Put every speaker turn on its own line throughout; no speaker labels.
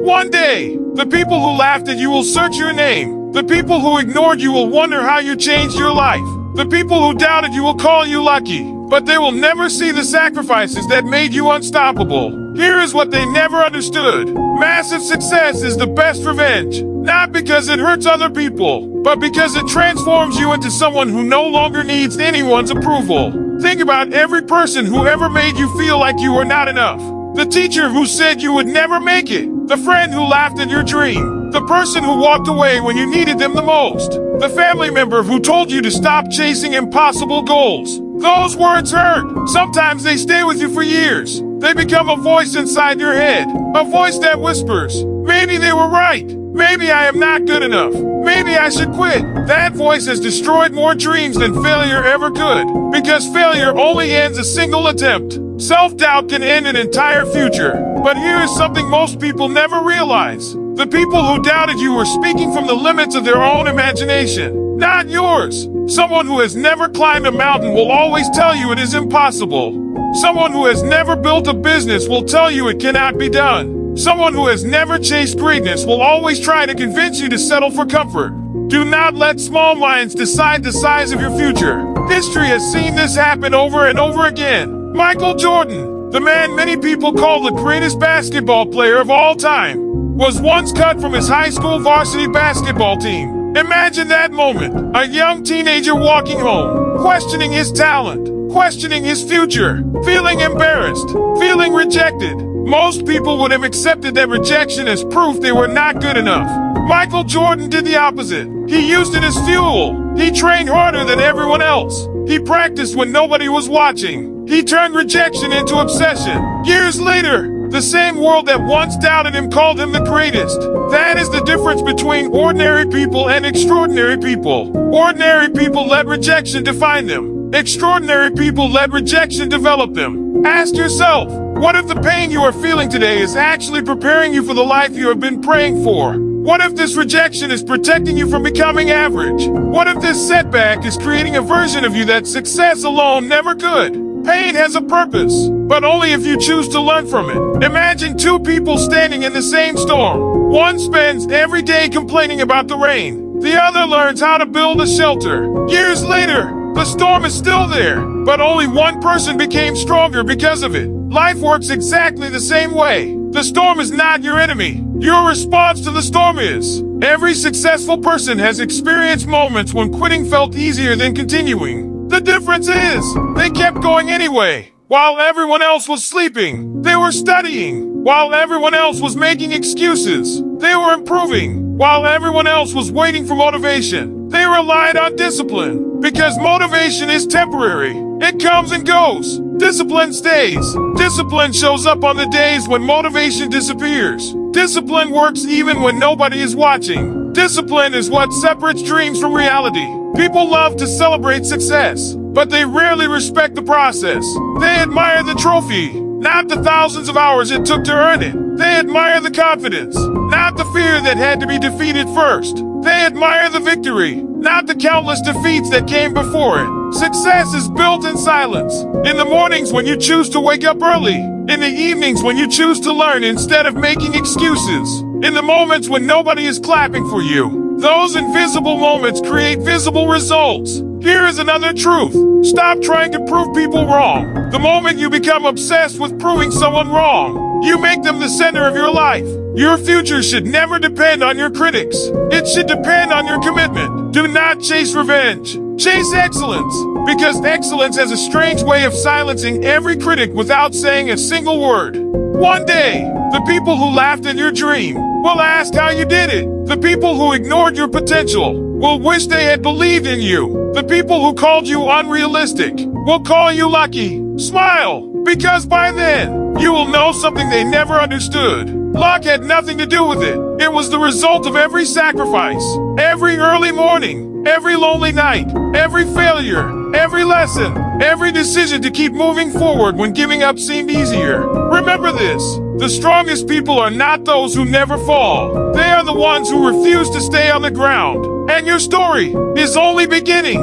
One day, the people who laughed at you will search your name. The people who ignored you will wonder how you changed your life. The people who doubted you will call you lucky, but they will never see the sacrifices that made you unstoppable. Here is what they never understood. Massive success is the best revenge. Not because it hurts other people, but because it transforms you into someone who no longer needs anyone's approval. Think about every person who ever made you feel like you were not enough. The teacher who said you would never make it. The friend who laughed at your dream. The person who walked away when you needed them the most. The family member who told you to stop chasing impossible goals. Those words hurt. Sometimes they stay with you for years. They become a voice inside your head. A voice that whispers, maybe they were right. Maybe I am not good enough. Maybe I should quit. That voice has destroyed more dreams than failure ever could. Because failure only ends a single attempt. Self-doubt can end an entire future. But here is something most people never realize. The people who doubted you were speaking from the limits of their own imagination, not yours. Someone who has never climbed a mountain will always tell you it is impossible. Someone who has never built a business will tell you it cannot be done. Someone who has never chased greatness will always try to convince you to settle for comfort. Do not let small minds decide the size of your future. History has seen this happen over and over again. Michael Jordan, the man many people call the greatest basketball player of all time, was once cut from his high school varsity basketball team. Imagine that moment, a young teenager walking home, questioning his talent, questioning his future, feeling embarrassed, feeling rejected. Most people would have accepted that rejection as proof they were not good enough. Michael Jordan did the opposite. He used it as fuel. He trained harder than everyone else. He practiced when nobody was watching. He turned rejection into obsession. Years later, the same world that once doubted him called him the greatest. That is the difference between ordinary people and extraordinary people. Ordinary people let rejection define them. Extraordinary people let rejection develop them. Ask yourself, what if the pain you are feeling today is actually preparing you for the life you have been praying for? What if this rejection is protecting you from becoming average? What if this setback is creating a version of you that success alone never could? Pain has a purpose, but only if you choose to learn from it. Imagine two people standing in the same storm. One spends every day complaining about the rain. The other learns how to build a shelter. Years later, the storm is still there, but only one person became stronger because of it. Life works exactly the same way. The storm is not your enemy. Your response to the storm is. Every successful person has experienced moments when quitting felt easier than continuing. The difference is, they kept going anyway. While everyone else was sleeping, they were studying. While everyone else was making excuses, they were improving. While everyone else was waiting for motivation, they relied on discipline. Because motivation is temporary. It comes and goes. Discipline stays. Discipline shows up on the days when motivation disappears. Discipline works even when nobody is watching. Discipline is what separates dreams from reality. People love to celebrate success, but they rarely respect the process. They admire the trophy, not the thousands of hours it took to earn it. They admire the confidence, not the fear that had to be defeated first. They admire the victory, not the countless defeats that came before it. Success is built in silence. In the mornings when you choose to wake up early. In the evenings when you choose to learn instead of making excuses. In the moments when nobody is clapping for you. Those invisible moments create visible results. Here is another truth. Stop trying to prove people wrong. The moment you become obsessed with proving someone wrong, you make them the center of your life. Your future should never depend on your critics. It should depend on your commitment. Do not chase revenge. Chase excellence. Because excellence has a strange way of silencing every critic without saying a single word. One day, the people who laughed at your dream will ask how you did it. The people who ignored your potential will wish they had believed in you. The people who called you unrealistic will call you lucky. Smile, because by then, you will know something they never understood. Luck had nothing to do with it. It was the result of every sacrifice, every early morning, every lonely night, every failure, every lesson, every decision to keep moving forward when giving up seemed easier. Remember this, the strongest people are not those who never fall. They are the ones who refuse to stay on the ground. And your story is only beginning.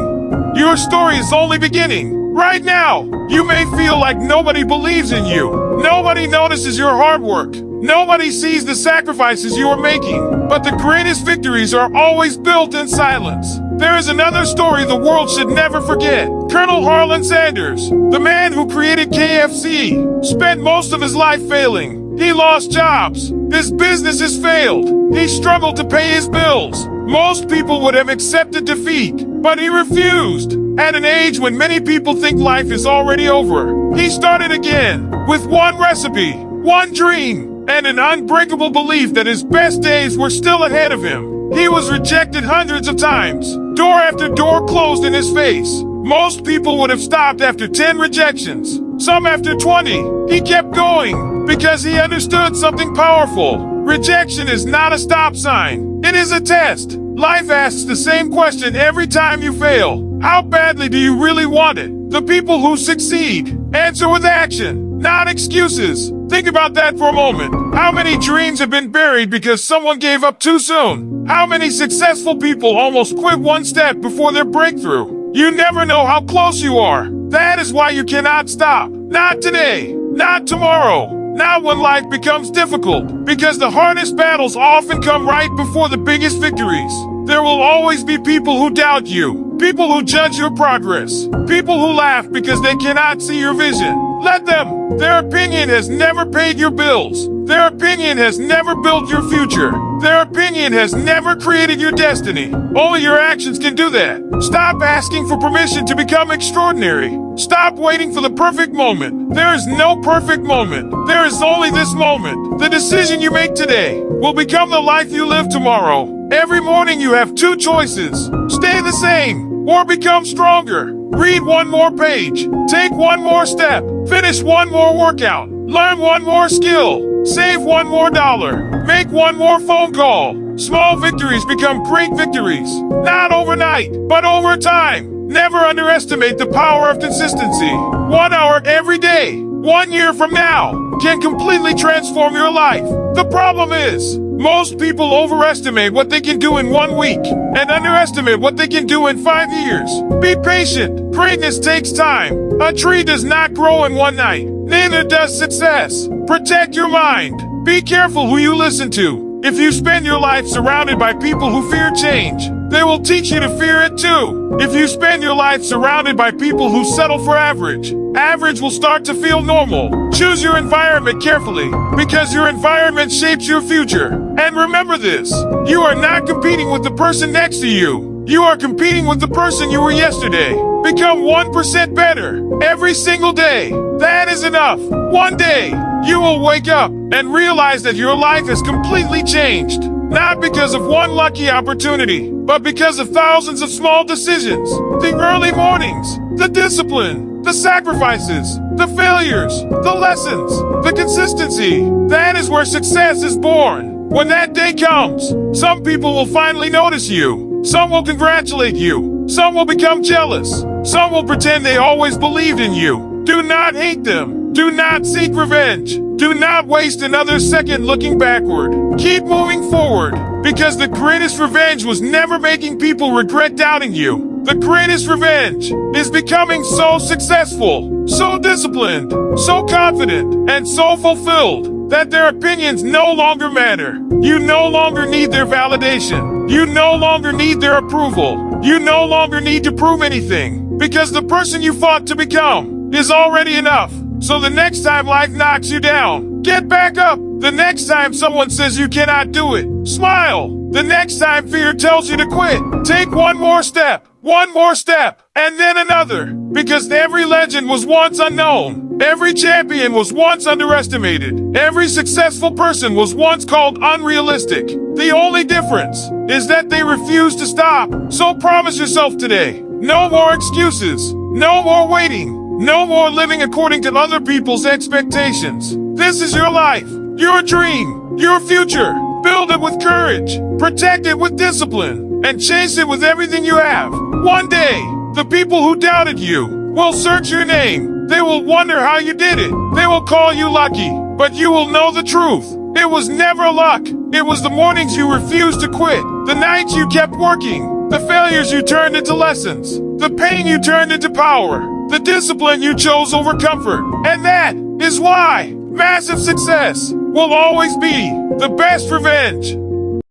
Your story is only beginning. Right now, you may feel like nobody believes in you. Nobody notices your hard work. Nobody sees the sacrifices you are making, but the greatest victories are always built in silence. There is another story the world should never forget. Colonel Harlan Sanders, the man who created KFC, spent most of his life failing. He lost jobs. His businesses failed. He struggled to pay his bills. Most people would have accepted defeat, but he refused. At an age when many people think life is already over, he started again with one recipe, one dream, and an unbreakable belief that his best days were still ahead of him. He was rejected hundreds of times. Door after door closed in his face. Most people would have stopped after 10 rejections, some after 20. He kept going because he understood something powerful. Rejection is not a stop sign. It is a test. Life asks the same question every time you fail. How badly do you really want it? The people who succeed answer with action, not excuses. Think about that for a moment. How many dreams have been buried because someone gave up too soon? How many successful people almost quit one step before their breakthrough? You never know how close you are. That is why you cannot stop. Not today. Not tomorrow. Not when life becomes difficult. Because the hardest battles often come right before the biggest victories. There will always be people who doubt you. People who judge your progress. People who laugh because they cannot see your vision. Let them. Their opinion has never paid your bills. Their opinion has never built your future. Their opinion has never created your destiny. Only your actions can do that. Stop asking for permission to become extraordinary. Stop waiting for the perfect moment. There is no perfect moment. There is only this moment. The decision you make today will become the life you live tomorrow. Every morning you have two choices. Stay the same or become stronger. Read one more page. Take one more step. Finish one more workout. Learn one more skill. Save one more dollar. Make one more phone call. Small victories become great victories. Not overnight, but over time. Never underestimate the power of consistency. 1 hour every day, 1 year from now, can completely transform your life. The problem is, most people overestimate what they can do in 1 week and underestimate what they can do in 5 years. Be patient. Greatness takes time. A tree does not grow in one night. Neither does success. Protect your mind. Be careful who you listen to. If you spend your life surrounded by people who fear change, they will teach you to fear it too. If you spend your life surrounded by people who settle for average, average will start to feel normal. Choose your environment carefully, because your environment shapes your future. And remember this, you are not competing with the person next to you. You are competing with the person you were yesterday. Become 1% better every single day. That is enough. One day, you will wake up and realize that your life has completely changed. Not because of one lucky opportunity, but because of thousands of small decisions. The early mornings, the discipline, the sacrifices, the failures, the lessons, the consistency. That is where success is born. When that day comes, some people will finally notice you. Some will congratulate you. Some will become jealous. Some will pretend they always believed in you. Do not hate them. Do not seek revenge. Do not waste another second looking backward. Keep moving forward, because the greatest revenge was never making people regret doubting you. The greatest revenge is becoming so successful, so disciplined, so confident, and so fulfilled that their opinions no longer matter. You no longer need their validation. You no longer need their approval. You no longer need to prove anything, because the person you fought to become is already enough. So the next time life knocks you down, get back up. The next time someone says you cannot do it, smile. The next time fear tells you to quit, take one more step, and then another. Because every legend was once unknown. Every champion was once underestimated. Every successful person was once called unrealistic. The only difference is that they refuse to stop. So promise yourself today, no more excuses, no more waiting. No more living according to other people's expectations. This is your life, your dream, your future. Build it with courage, protect it with discipline, and chase it with everything you have. One day, the people who doubted you will search your name. They will wonder how you did it. They will call you lucky, but you will know the truth. It was never luck. It was the mornings you refused to quit, the nights you kept working, the failures you turned into lessons, the pain you turned into power. The discipline you chose over comfort. And that is why massive success will always be the best revenge.